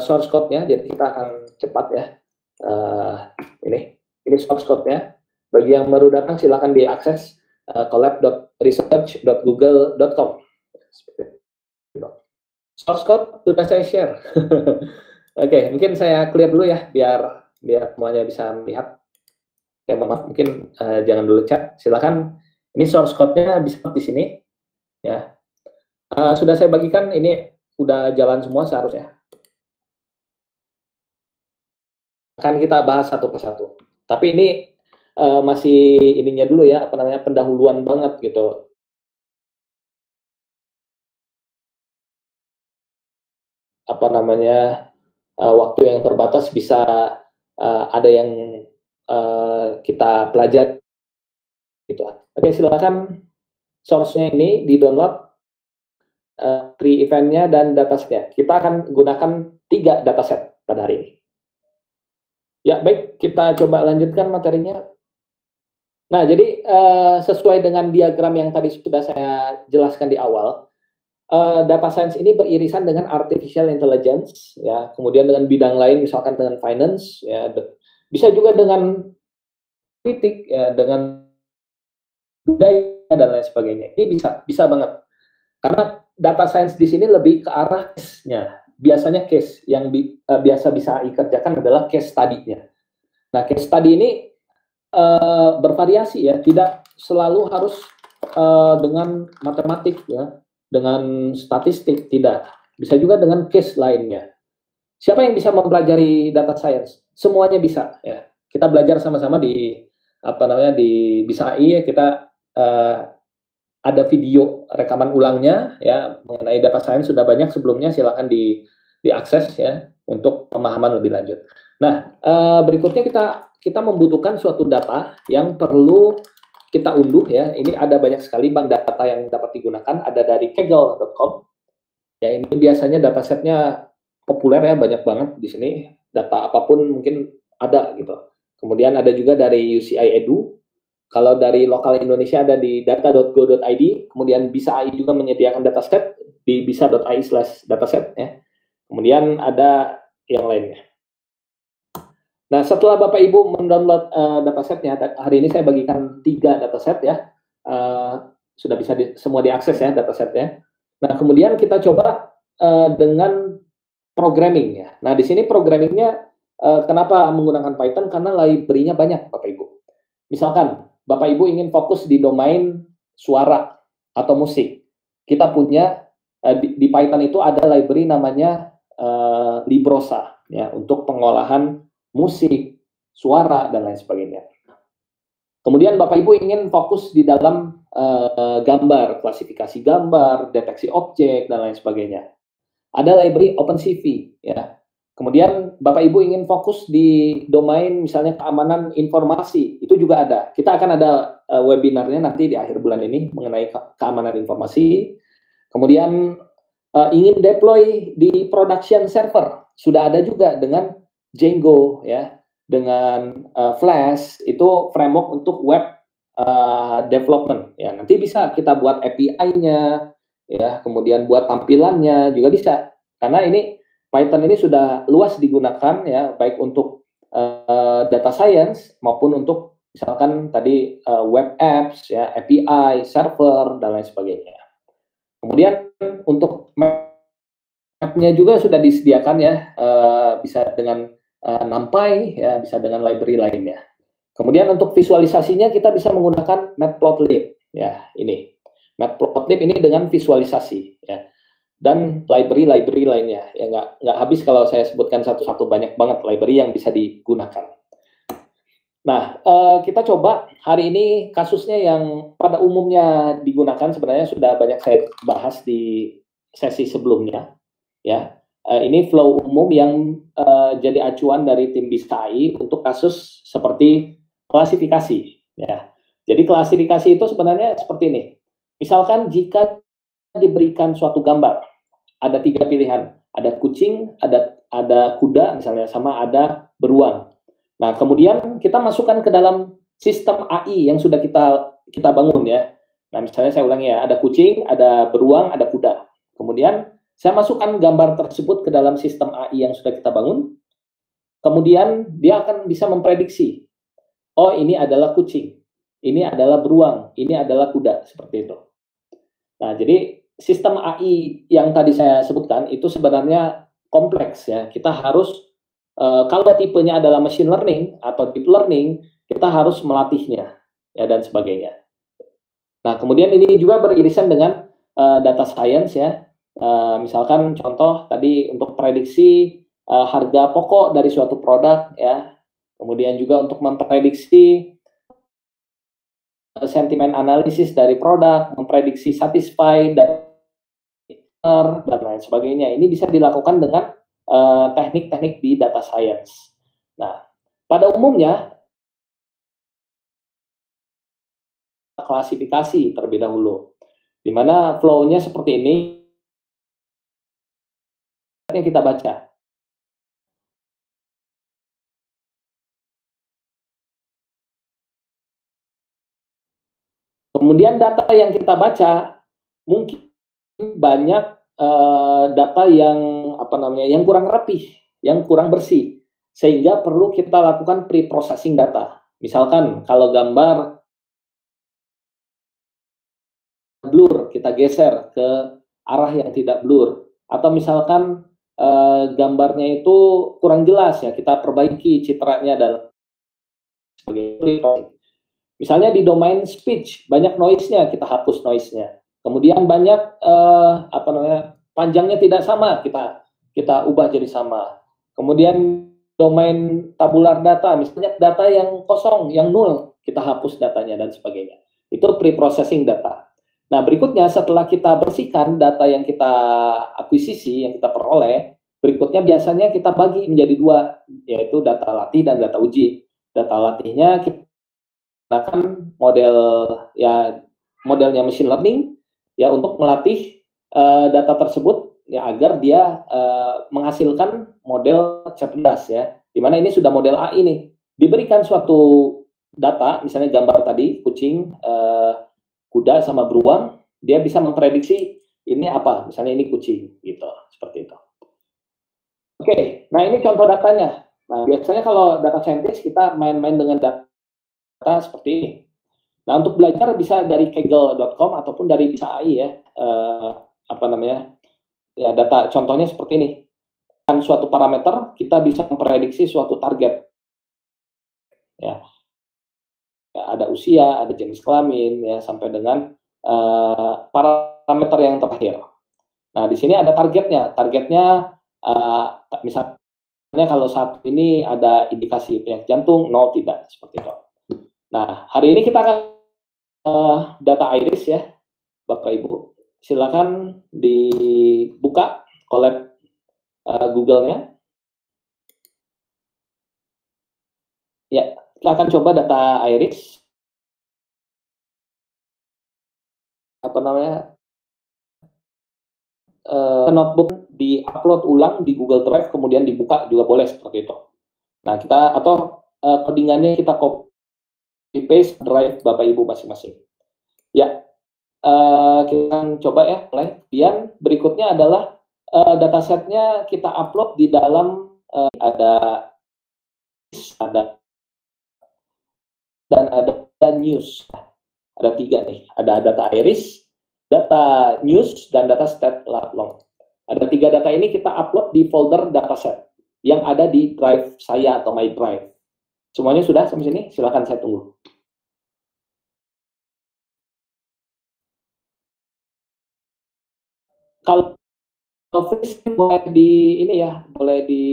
source code-nya, jadi kita akan cepat ya. Ini source code-nya. Bagi yang baru datang, silakan diakses collab.research.google.com. Source code sudah saya share. Oke, mungkin saya clear dulu ya, biar semuanya bisa melihat. Oke, maaf, mungkin jangan dulu chat. Silakan. Ini source code-nya bisa di sini. Ya, sudah saya bagikan. Ini udah jalan semua seharusnya. Akan kita bahas satu persatu. Tapi ini masih ininya dulu ya, apa namanya, pendahuluan banget gitu. Apa namanya, waktu yang terbatas bisa ada yang kita pelajari gitu. Oke, silakan source-nya ini di-download, free event-nya dan datasetnya. Kita akan gunakan 3 dataset pada hari ini. Ya, baik, kita coba lanjutkan materinya. Nah, jadi sesuai dengan diagram yang tadi sudah saya jelaskan di awal, data science ini beririsan dengan artificial intelligence, ya, kemudian dengan bidang lain, misalkan dengan finance, ya, bisa juga dengan politik, ya, dengan budaya dan lain sebagainya. Ini bisa banget. Karena data science di sini lebih ke arah case-nya. Biasanya case yang biasa bisa dikerjakan adalah case study-nya. Nah, case study ini bervariasi ya, tidak selalu harus dengan matematik ya, dengan statistik, tidak. Bisa juga dengan case lainnya. Siapa yang bisa mempelajari data science? Semuanya bisa ya. Kita belajar sama-sama di apa namanya di BISAI ya, kita ada video rekaman ulangnya ya mengenai data science sudah banyak sebelumnya, silakan diakses ya untuk pemahaman lebih lanjut. Nah, berikutnya kita membutuhkan suatu data yang perlu kita unduh ya. Ini ada banyak sekali bank data yang dapat digunakan, ada dari kaggle.com. Ya, ini biasanya datasetnya populer ya, banyak banget di sini. Data apapun mungkin ada gitu. Kemudian ada juga dari UCI Edu. Kalau dari lokal Indonesia ada di data.go.id, kemudian BISAI juga menyediakan dataset di bisa.ai/dataset ya. Kemudian ada yang lainnya. Nah, setelah Bapak Ibu mendownload datasetnya, hari ini saya bagikan 3 dataset ya. Sudah bisa semua diakses ya datasetnya. Nah, kemudian kita coba dengan programming ya. Nah, di sini programmingnya kenapa menggunakan Python? Karena library-nya banyak, Bapak Ibu. Misalkan Bapak Ibu ingin fokus di domain suara atau musik, kita punya di Python itu ada library namanya Librosa ya, untuk pengolahan musik, suara dan lain sebagainya. Kemudian Bapak Ibu ingin fokus di dalam gambar, klasifikasi gambar, deteksi objek dan lain sebagainya. Ada library OpenCV ya. Kemudian Bapak Ibu ingin fokus di domain misalnya keamanan informasi, itu juga ada. Kita akan ada webinarnya nanti di akhir bulan ini mengenai keamanan informasi. Kemudian ingin deploy di production server, sudah ada juga dengan Django ya, dengan Flash, itu framework untuk web development ya. Nanti bisa kita buat API-nya ya, kemudian buat tampilannya juga bisa. Karena ini Python ini sudah luas digunakan ya, baik untuk data science maupun untuk misalkan tadi web apps ya, API, server dan lain sebagainya. Kemudian untuk map-nya juga sudah disediakan ya, bisa dengan NumPy ya, bisa dengan library lainnya. Kemudian untuk visualisasinya kita bisa menggunakan Matplotlib ya, ini Matplotlib ini dengan visualisasi ya, dan library lainnya ya, nggak habis kalau saya sebutkan satu-satu, banyak banget library yang bisa digunakan. Nah, kita coba hari ini kasusnya yang pada umumnya digunakan, sebenarnya sudah banyak saya bahas di sesi sebelumnya ya. Ini flow umum yang jadi acuan dari tim BISAI untuk kasus seperti klasifikasi ya. Jadi klasifikasi itu sebenarnya seperti ini. Misalkan jika diberikan suatu gambar, ada tiga pilihan, ada kucing, ada kuda misalnya, sama ada beruang. Nah, kemudian kita masukkan ke dalam sistem AI yang sudah kita bangun ya. Nah, misalnya saya ulangi ya, ada kucing, ada beruang, ada kuda. Kemudian saya masukkan gambar tersebut ke dalam sistem AI yang sudah kita bangun. Kemudian dia akan bisa memprediksi, oh ini adalah kucing, ini adalah beruang, ini adalah kuda, seperti itu. Nah, jadi sistem AI yang tadi saya sebutkan itu sebenarnya kompleks ya. Kita harus kalau tipenya adalah machine learning atau deep learning, kita harus melatihnya ya dan sebagainya. Nah, kemudian ini juga beririsan dengan data science ya. Misalkan contoh tadi untuk prediksi harga pokok dari suatu produk ya. Kemudian juga untuk memprediksi sentimen analisis dari produk, memprediksi satisfy dan lain sebagainya. Ini bisa dilakukan dengan teknik-teknik di data science. Nah, pada umumnya klasifikasi terlebih dahulu, di mana flow-nya seperti ini yang kita baca. Kemudian data yang kita baca mungkin banyak data yang apa namanya yang kurang rapih, yang kurang bersih, sehingga perlu kita lakukan pre-processing data. Misalkan kalau gambar blur, kita geser ke arah yang tidak blur. Atau misalkan gambarnya itu kurang jelas ya, kita perbaiki citranya dan sebagainya. Misalnya di domain speech, banyak noise-nya, kita hapus noise-nya. Kemudian banyak apa namanya panjangnya tidak sama, kita ubah jadi sama. Kemudian domain tabular data, misalnya data yang kosong, yang nol, kita hapus datanya dan sebagainya. Itu pre-processing data. Nah, berikutnya setelah kita bersihkan data yang kita akuisisi, yang kita peroleh, berikutnya biasanya kita bagi menjadi dua, yaitu data latih dan data uji. Data latihnya kita gunakan model ya modelnya machine learning ya untuk melatih data tersebut ya agar dia menghasilkan model cerdas ya. Di mana ini sudah model AI nih. Diberikan suatu data, misalnya gambar tadi kucing, kuda sama beruang, dia bisa memprediksi ini apa, misalnya ini kucing gitu, seperti itu. Oke, nah ini contoh datanya. Nah, biasanya kalau data scientist kita main-main dengan data seperti ini. Nah, untuk belajar bisa dari kaggle.com ataupun dari bisa AI ya. Apa namanya? Ya, data contohnya seperti ini. Dengan suatu parameter kita bisa memprediksi suatu target. Ya, ya ada usia, ada jenis kelamin ya sampai dengan parameter yang terakhir. Nah, di sini ada targetnya. Targetnya misalnya kalau saat ini ada indikasi penyakit jantung, nol tidak seperti itu. Nah, hari ini kita akan data iris ya, Bapak Ibu. Silakan dibuka collab Google-nya. Ya, kita akan coba data iris. Apa namanya? Notebook di-upload ulang di Google Drive, kemudian dibuka juga boleh seperti itu. Nah, kita atau codingannya kita copy paste drive Bapak Ibu masing-masing. Ya, kita coba ya, mulai. Dan berikutnya adalah datasetnya kita upload di dalam ada dan ada news. Ada tiga nih, ada data iris, data news, dan data stat long. Ada tiga data ini kita upload di folder dataset yang ada di drive saya atau my drive. Semuanya sudah sampai sini? Silakan saya tunggu. Kalau freeze boleh di ini ya, boleh di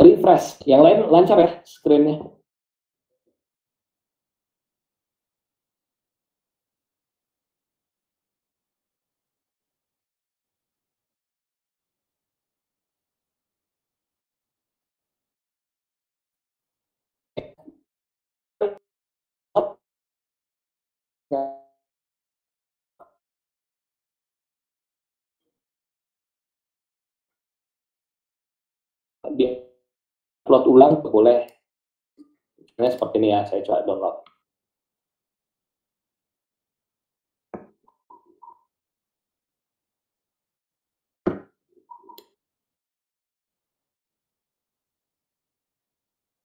refresh. Yang lain lancar ya screen-nya. di-upload ulang boleh. Nah, seperti ini ya, saya coba download.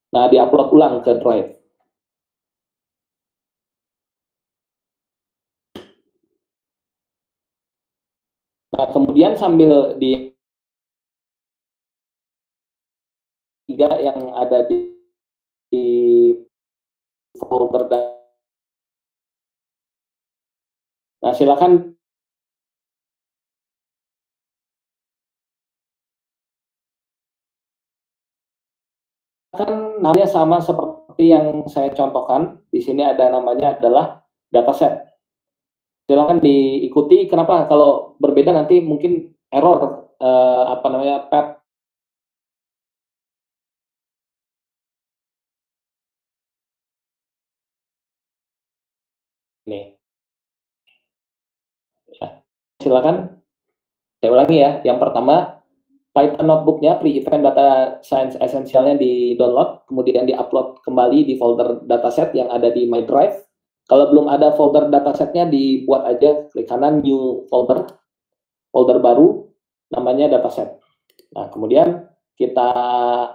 Nah, di-upload ulang ke Drive. Nah, kemudian sambil di tiga yang ada di folder. Nah, silakan kan namanya sama seperti yang saya contohkan. Di sini ada namanya adalah dataset. Silakan diikuti. Kenapa? Kalau berbeda nanti mungkin error apa namanya path. Nih, ya. Silakan. Saya ulangi ya. Yang pertama, Python notebooknya pre-event data science essentialnya di-download, kemudian di-upload kembali di folder dataset yang ada di My Drive. Kalau belum ada folder datasetnya, dibuat aja, klik kanan new folder baru, namanya dataset. Nah, kemudian kita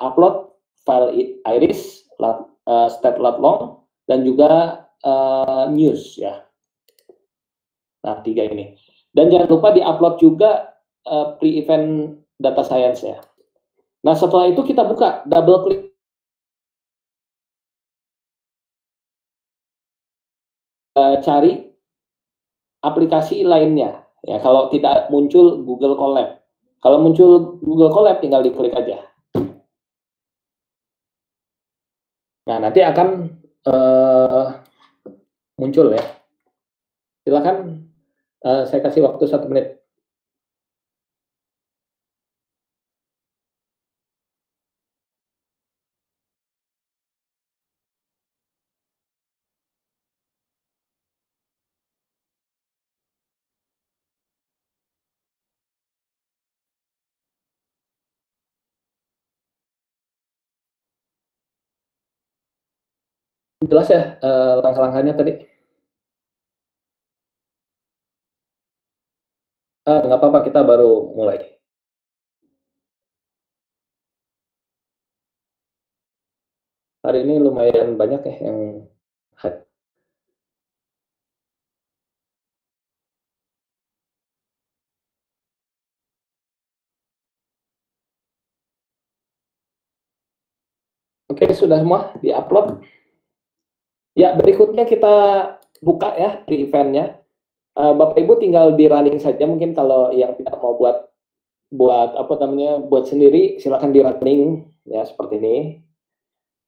upload file iris, stat.lat.long, dan juga news ya. Nah, 3 ini. Dan jangan lupa di-upload juga pre-event data science ya. Nah, setelah itu kita buka, double klik cari aplikasi lainnya. Ya, kalau tidak muncul Google Colab. Kalau muncul Google Colab tinggal diklik aja. Nah, nanti akan muncul ya. Silakan saya kasih waktu 1 menit. Jelas ya langkah-langkahnya tadi? Nggak apa-apa, kita baru mulai. Hari ini lumayan banyak ya yang Oke, sudah semua di-upload. Ya, berikutnya kita buka ya di eventnya. Bapak Ibu tinggal di running saja, mungkin kalau yang tidak mau buat sendiri, silakan di running ya seperti ini.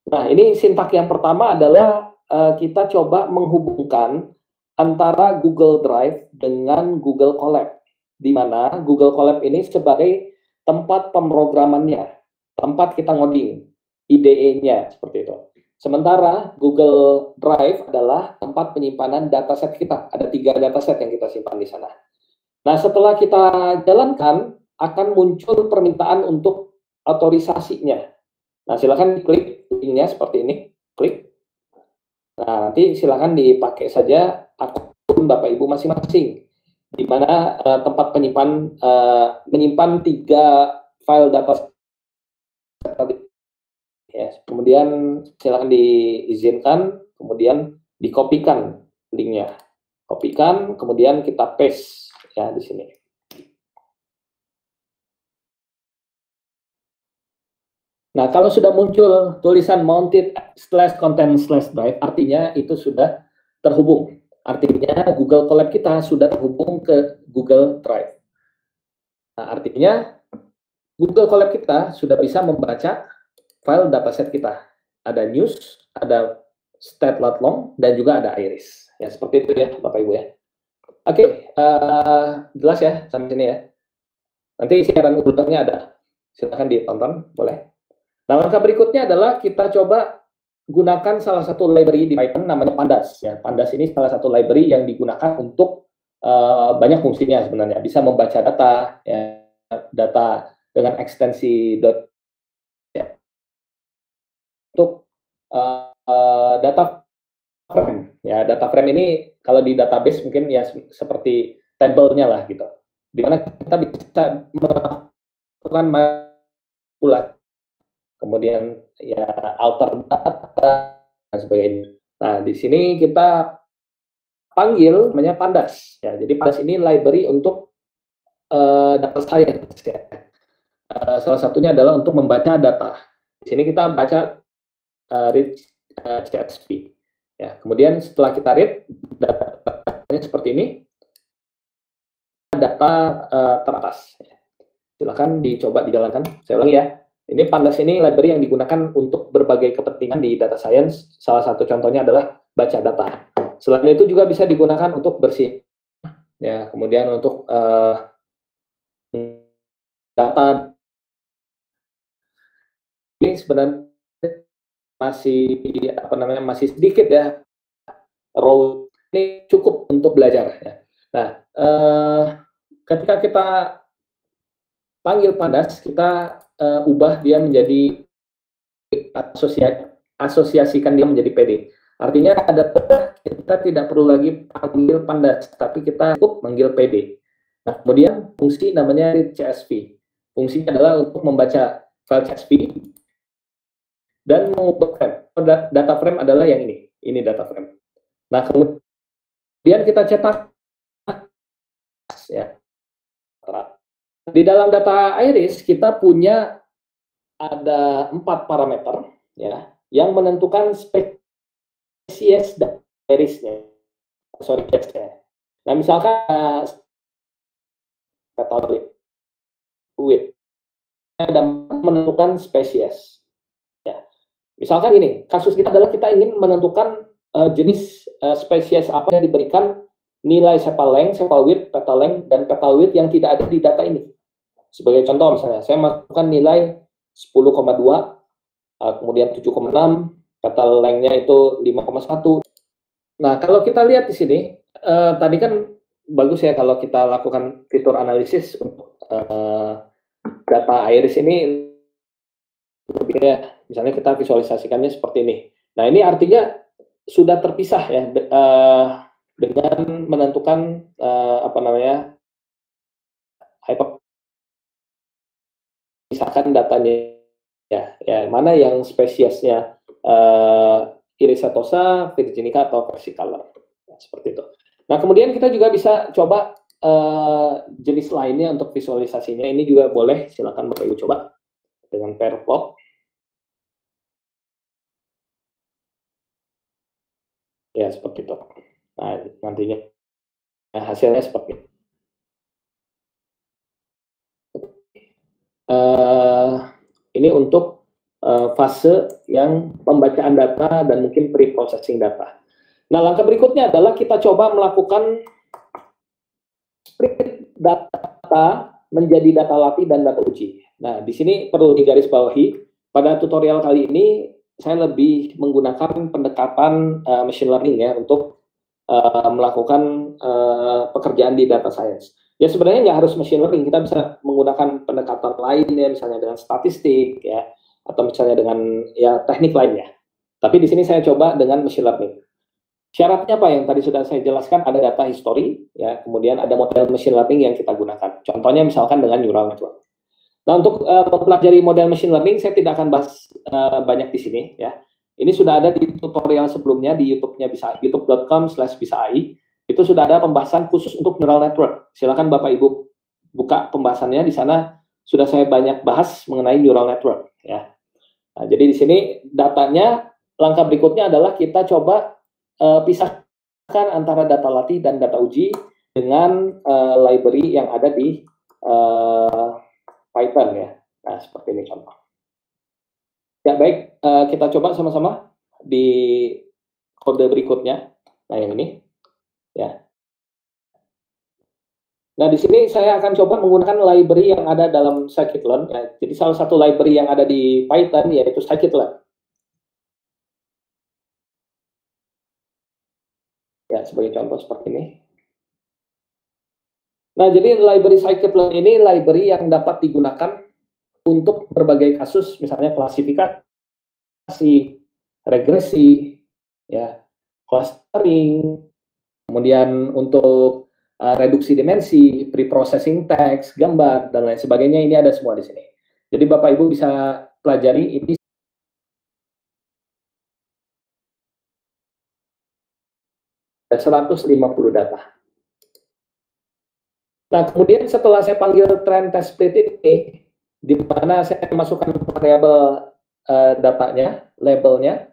Nah, ini sintak yang pertama adalah kita coba menghubungkan antara Google Drive dengan Google Colab, di mana Google Colab ini sebagai tempat pemrogramannya, tempat kita ngoding, IDE-nya seperti itu. Sementara Google Drive adalah tempat penyimpanan dataset kita. Ada 3 dataset yang kita simpan di sana. Nah, setelah kita jalankan, akan muncul permintaan untuk otorisasinya. Nah, silakan klik linknya seperti ini. Klik. Nah, nanti silakan dipakai saja akun Bapak Ibu masing-masing, di mana tempat menyimpan 3 file data ya. Kemudian silakan diizinkan, kemudian dikopikan linknya. Kopikan, kemudian kita paste ya di sini. Nah, kalau sudah muncul tulisan mounted/content/drive, artinya itu sudah terhubung. Artinya Google Colab kita sudah terhubung ke Google Drive. Nah, artinya Google Colab kita sudah bisa membaca file dataset kita. Ada news, ada stat.lat.long, dan juga ada iris. Ya, seperti itu ya, Bapak Ibu ya. Oke, jelas ya sampai sini ya. Nanti siaran ulangnya ada. Silahkan ditonton, boleh. Nah, langkah berikutnya adalah kita coba gunakan salah satu library di Python namanya Pandas. Ya, Pandas ini salah satu library yang digunakan untuk banyak fungsinya sebenarnya. Bisa membaca data, ya, data dengan ekstensi data frame. Ya, data frame ini kalau di database mungkin ya seperti tabelnya lah gitu. Di mana kita bisa melakukan manipulasi, kemudian ya alter data dan sebagainya. Nah, di sini kita panggil namanya Pandas. Ya, jadi Pandas ini library untuk data science. Ya. Salah satunya adalah untuk membaca data. Di sini kita baca read CSV. Ya, kemudian setelah kita read datanya seperti ini, data teratas. Silakan dicoba dijalankan. Saya ulangi ya. Ini Pandas ini library yang digunakan untuk berbagai kepentingan di data science. Salah satu contohnya adalah baca data. Selain itu juga bisa digunakan untuk bersih. Ya, kemudian untuk data ini sebenarnya masih sedikit ya. Raw ini cukup untuk belajar. Ya. Nah, ketika kita panggil Pandas, kita ubah dia menjadi asosiasikan dia menjadi PD. Artinya kita tidak perlu lagi panggil Pandas, tapi kita cukup manggil PD. Nah, kemudian fungsi namanya read CSV. Fungsinya adalah untuk membaca file CSV dan mengubah frame. Data frame adalah yang ini. Ini data frame. Nah, kemudian kita cetak ya. Di dalam data Iris kita punya ada 4 parameter ya yang menentukan spesies dari Irisnya. Sorry ya. Nah, misalkan petal width dan menentukan spesies. Ya. Misalkan ini, kasus kita adalah kita ingin menentukan jenis spesies apa yang diberikan nilai sepal length, sepal width, petal length, dan petal width yang tidak ada di data ini. Sebagai contoh misalnya, saya masukkan nilai 10,2, kemudian 7,6, petal length-nya itu 5,1. Nah, kalau kita lihat di sini, tadi kan bagus ya kalau kita lakukan fitur analisis untuk data Iris ini, misalnya kita visualisasikannya seperti ini. Nah, ini artinya sudah terpisah ya dengan menentukan pisahkan datanya ya mana yang spesiesnya Iris setosa, virginica atau versicolor ya, seperti itu. Nah, kemudian kita juga bisa coba jenis lainnya untuk visualisasinya. Ini juga boleh, silakan Bapak Ibu coba dengan pair plot. Ya, seperti itu. Nah, nantinya hasilnya seperti itu. Ini untuk fase yang pembacaan data dan mungkin pre-processing data. Nah, langkah berikutnya adalah kita coba melakukan split data menjadi data latih dan data uji. Nah, di sini perlu digarisbawahi, pada tutorial kali ini saya lebih menggunakan pendekatan machine learning ya untuk melakukan pekerjaan di data science. Ya sebenarnya nggak harus machine learning, kita bisa menggunakan pendekatan lain ya, misalnya dengan statistik ya, atau misalnya dengan ya teknik lainnya. Tapi di sini saya coba dengan machine learning. Syaratnya apa yang tadi sudah saya jelaskan, ada data history, ya, kemudian ada model machine learning yang kita gunakan. Contohnya misalkan dengan neural network. Nah, untuk mempelajari model machine learning, saya tidak akan bahas banyak di sini, ya. Ini sudah ada di tutorial sebelumnya di YouTube-nya bisa youtube.com/bisai. Itu sudah ada pembahasan khusus untuk neural network. Silakan Bapak Ibu buka pembahasannya, di sana sudah saya banyak bahas mengenai neural network, ya. Nah, jadi di sini datanya, langkah berikutnya adalah kita coba pisahkan antara data latih dan data uji dengan library yang ada di Python ya. Nah, seperti ini contoh. Ya, baik, kita coba sama-sama di kode berikutnya. Nah, yang ini. Ya. Nah, di sini saya akan coba menggunakan library yang ada dalam scikit-learn. Ya. Jadi, salah satu library yang ada di Python yaitu scikit-learn. Ya, sebagai contoh seperti ini. Nah, jadi library scikit-learn ini library yang dapat digunakan untuk berbagai kasus, misalnya klasifikasi, regresi, ya, clustering, kemudian untuk reduksi dimensi, pre-processing teks, gambar, dan lain sebagainya, ini ada semua di sini. Jadi Bapak Ibu bisa pelajari ini 150 data. Nah, kemudian setelah saya panggil trend test split ini, di mana saya masukkan variabel datanya, labelnya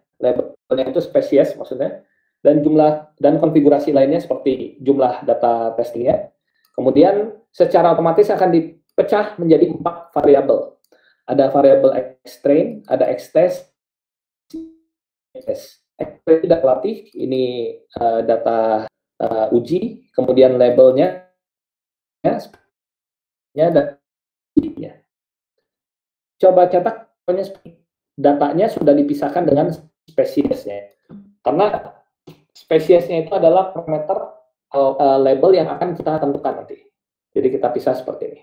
itu spesies maksudnya, dan jumlah dan konfigurasi lainnya seperti jumlah data testingnya. Kemudian secara otomatis akan dipecah menjadi 4 variabel. Ada variabel xtrain, ada xtest, xtrain tidak latih, ini data uji, kemudian labelnya dan ya. Coba cetak datanya sudah dipisahkan dengan spesiesnya, karena spesiesnya itu adalah parameter label yang akan kita tentukan nanti. Jadi kita pisah seperti ini.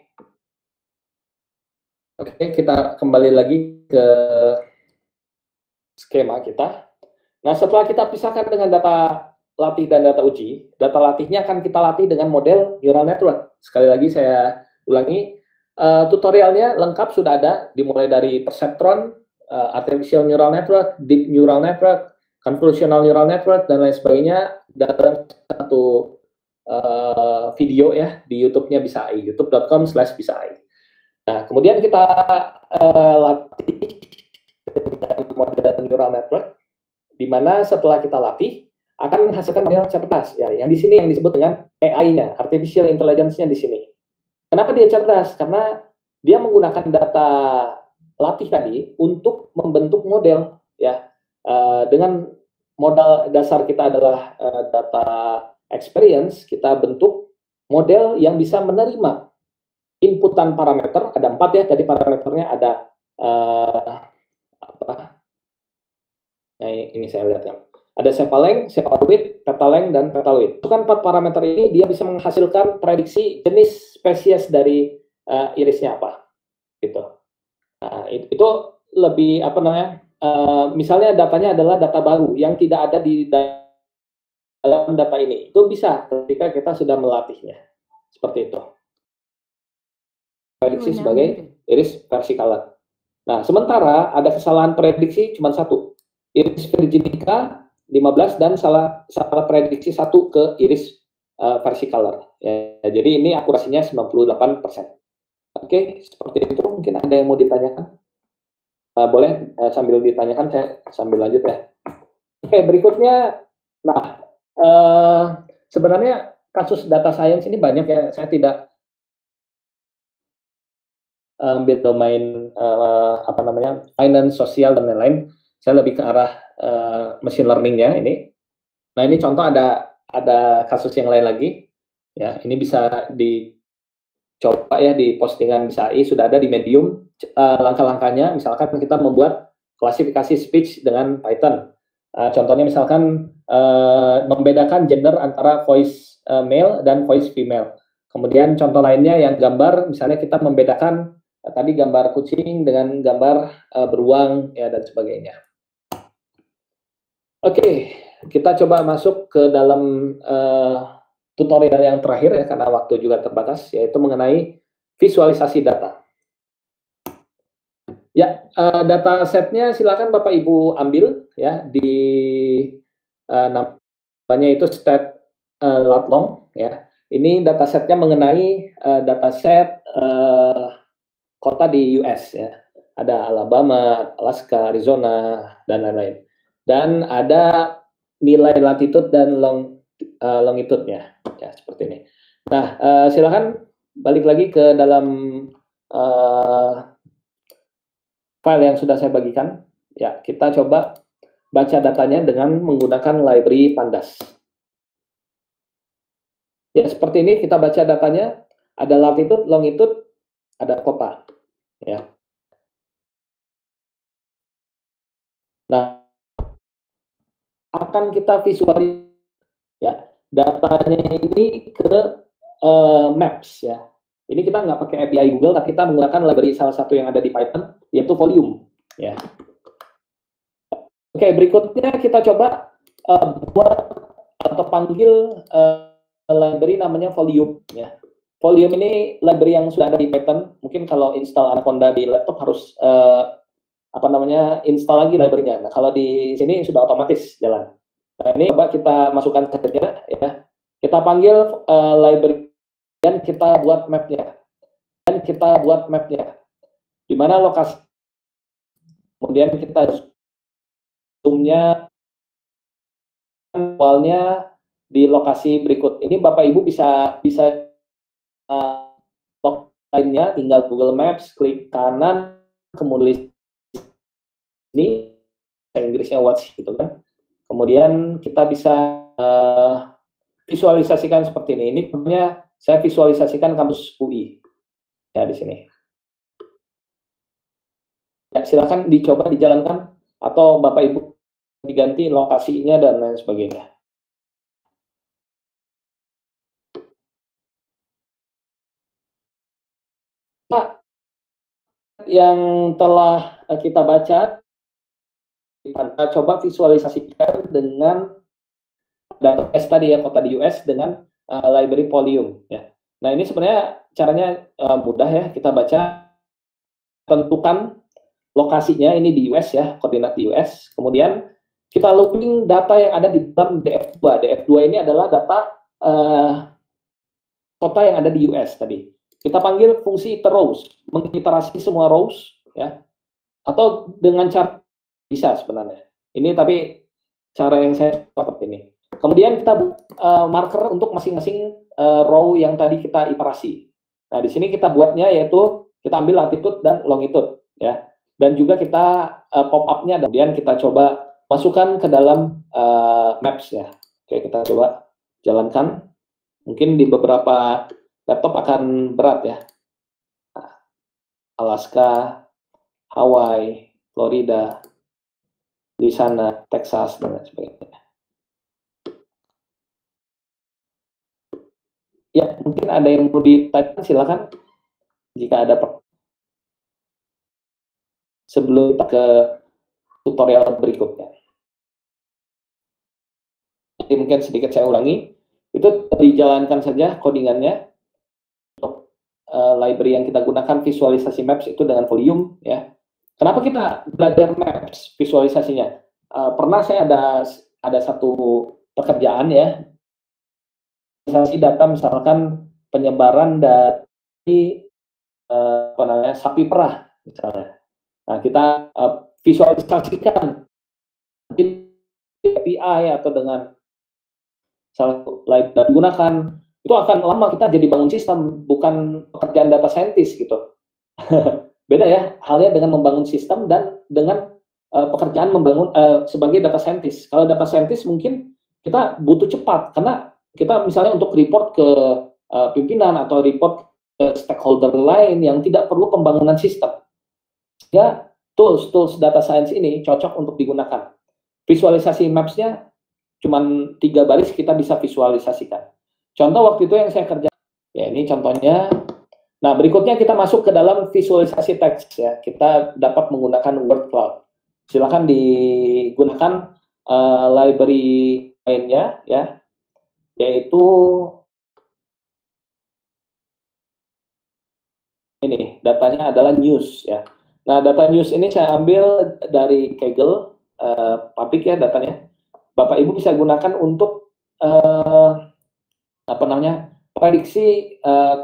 Oke, kita kembali lagi ke skema kita. Nah, setelah kita pisahkan dengan data latih dan data uji, data latihnya akan kita latih dengan model neural network. Sekali lagi saya ulangi, tutorialnya lengkap sudah ada, dimulai dari perceptron, artificial neural network, deep neural network, convolutional neural network, dan lain sebagainya dalam satu video ya di YouTube-nya Bisa.ai, youtube.com/Bisa.ai. Nah, kemudian kita latih dengan model neural network, di mana setelah kita latih akan menghasilkan model cerdas ya, yang di sini yang disebut dengan AI-nya, artificial intelligence-nya di sini. Kenapa dia cerdas? Karena dia menggunakan data latih tadi untuk membentuk model ya. Dengan modal dasar kita adalah data experience, kita bentuk model yang bisa menerima inputan parameter. Ada 4 ya tadi parameternya, ada nah ini saya lihat kan. Ada sepal length, sepal width, petal length, dan petal width. Itu kan 4 parameter ini dia bisa menghasilkan prediksi jenis spesies dari irisnya apa, gitu. Nah, itu lebih apa namanya? Misalnya datanya adalah data baru yang tidak ada di dalam data ini. Itu bisa ketika kita sudah melatihnya. Seperti itu. Prediksi sebagai iris versicolor. Nah, sementara ada kesalahan prediksi cuma 1. Iris virginica 15 dan salah prediksi 1 ke iris versicolor. Ya, jadi ini akurasinya 98%. Oke, seperti itu. Mungkin ada yang mau ditanyakan? Boleh sambil ditanyakan, saya sambil lanjut ya. Oke, berikutnya, nah sebenarnya kasus data science ini banyak ya. Saya tidak ambil domain apa namanya finance, sosial, dan lain-lain. Saya lebih ke arah machine learning-nya ini. Nah, ini contoh ada kasus yang lain lagi. Ya, ini bisa dicoba ya di postingan Bisa.ai, sudah ada di Medium. Langkah-langkahnya, misalkan kita membuat klasifikasi speech dengan Python. Contohnya misalkan membedakan gender antara voice male dan voice female. Kemudian contoh lainnya yang gambar, misalnya kita membedakan tadi gambar kucing dengan gambar beruang ya, dan sebagainya. Oke, kita coba masuk ke dalam tutorial yang terakhir ya, karena waktu juga terbatas, yaitu mengenai visualisasi data. Ya, data setnya silakan Bapak Ibu ambil ya di namanya itu stat latlong ya. Ini data setnya mengenai data set kota di US ya. Ada Alabama, Alaska, Arizona, dan lain-lain. Dan ada nilai latitude dan longitude-nya ya, seperti ini. Nah, silakan balik lagi ke dalam file yang sudah saya bagikan. Ya, kita coba baca datanya dengan menggunakan library Pandas. Ya, seperti ini kita baca datanya. Ada latitude, longitude, ada kota. Ya. Nah, akan kita visualisasi ya datanya ini ke maps ya. Ini kita nggak pakai API Google, tapi kita menggunakan library salah satu yang ada di Python, yaitu volume. Ya. Oke, berikutnya kita coba buat atau panggil library namanya volume ya. Volume ini library yang sudah ada di Python. Mungkin kalau install Anaconda di laptop harus install lagi library-nya. Nah, kalau di sini sudah otomatis jalan. Nah, ini coba kita masukkan saja ya. Kita panggil library dan kita buat map-nya. Di mana lokasi. Kemudian kita zoom-nya awalnya di lokasi berikut. Ini Bapak Ibu bisa lainnya tinggal Google Maps, klik kanan, kemudian ini Inggrisnya watch gitu kan. Kemudian kita bisa visualisasikan seperti ini. Ini sebenarnya saya visualisasikan kampus UI ya di sini. Ya, silakan dicoba dijalankan atau Bapak Ibu diganti lokasinya dan lain sebagainya. Nah, yang telah kita baca, kita coba visualisasikan dengan database tadi ya, kota di US dengan library volume ya. Nah, ini sebenarnya caranya mudah ya, kita baca, tentukan lokasinya ini di US ya, koordinat di US. Kemudian kita looping data yang ada di dalam DF2. DF2 ini adalah data kota yang ada di US tadi. Kita panggil fungsi iterrows, mengiterasi semua rows ya. Atau dengan cara bisa sebenarnya. Ini tapi cara yang saya seperti ini. Kemudian kita marker untuk masing-masing row yang tadi kita iterasi. Nah, di sini kita buatnya yaitu kita ambil latitude dan longitude ya. Dan juga kita pop up-nya, kemudian kita coba masukkan ke dalam maps ya. Oke, kita coba jalankan. Mungkin di beberapa laptop akan berat ya. Alaska, Hawaii, Florida, di sana, Texas, dan lain sebagainya. Ya, mungkin ada yang perlu ditanyakan, silakan. Jika ada sebelum kita ke tutorial berikutnya. Jadi mungkin sedikit saya ulangi, itu dijalankan saja codingannya. Untuk library yang kita gunakan visualisasi maps itu dengan volume ya. Kenapa kita belajar maps visualisasinya? Pernah saya ada satu pekerjaan ya, visualisasi data misalkan penyebaran dari sapi perah misalnya. Nah, kita visualisasikan di API atau dengan salah satu library digunakan, itu akan lama, kita jadi bangun sistem, bukan pekerjaan data scientist gitu. Beda ya halnya dengan membangun sistem dan dengan pekerjaan membangun sebagai data scientist. Kalau data scientist mungkin kita butuh cepat, karena kita misalnya untuk report ke pimpinan atau report ke stakeholder lain yang tidak perlu pembangunan sistem. Ya, tools data science ini cocok untuk digunakan. Visualisasi maps-nya cuma 3 baris kita bisa visualisasikan. Contoh waktu itu yang saya kerjakan, ya ini contohnya. Nah, berikutnya kita masuk ke dalam visualisasi teks ya. Kita dapat menggunakan word cloud. Silakan digunakan library lainnya ya, yaitu ini, datanya adalah news ya. Nah, data news ini saya ambil dari Kaggle, public ya datanya. Bapak Ibu bisa gunakan untuk prediksi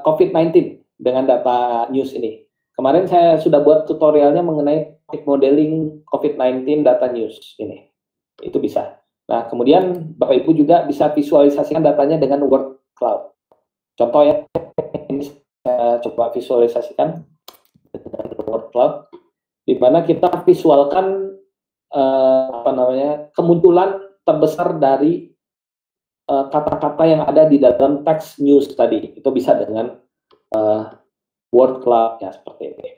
COVID-19 dengan data news ini. Kemarin saya sudah buat tutorialnya mengenai modeling COVID-19 data news ini. Itu bisa. Nah, kemudian Bapak Ibu juga bisa visualisasikan datanya dengan word cloud. Contoh ya, ini saya coba visualisasikan dengan word cloud, di mana kita visualkan kemunculan terbesar dari kata-kata yang ada di dalam teks news tadi. Itu bisa dengan word cloud ya, seperti ini.